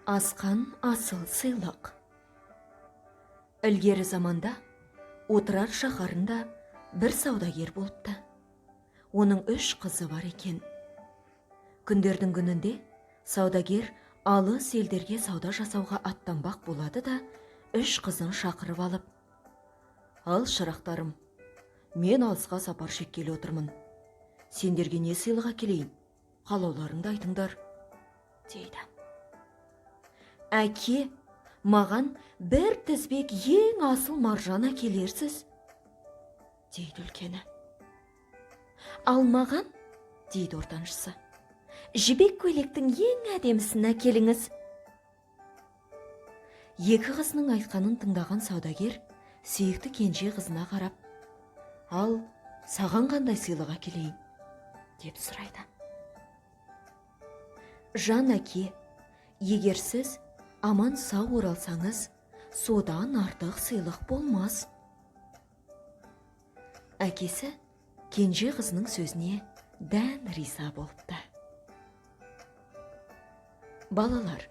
Асқан асыл сыйлық. Ілгері заманда отырар шаһарында бір саудагер болыпты. Оның 3 қызы бар екен. Күндердің күнінде саудагер алыс елдерге сауда жасауға аттанбақ болады да, 3 қызын шақырып алып: «Ал шырақтарым, мен алысқа сапар шеккелі отырмын. Сендерге не сыйлық әкелейін? Қалауларыңды айтыңдар», дейді. «Әке, маған бір тізбек ең асыл маржан әкелерсіз», дейді үлкені. «Ал маған», дейді ортаншысы, «жібек көйлектің ең әдемісін әкеліңіз». Екі қызының айтқанын тыңдаған саудагер сүйікті кенже қызына қарап: «Ал саған қандай сыйлық әкелейін?» деп сұрайды. «Жан әке, егер сіз аман сау оралсаңыз, содан артық сыйлық болмас». Әкесі кенже қызының сөзіне дән риза болыпты. Балалар,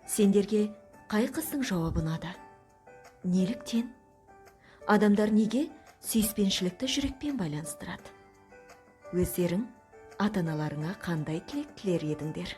сендерге қай қыздың жауабы ұнады? Неліктен? Адамдар неге сүйіспеншілікті жүрекпен байланыстырады? Өздерің ата-аналарыңа қандай тілек тілер едіңдер?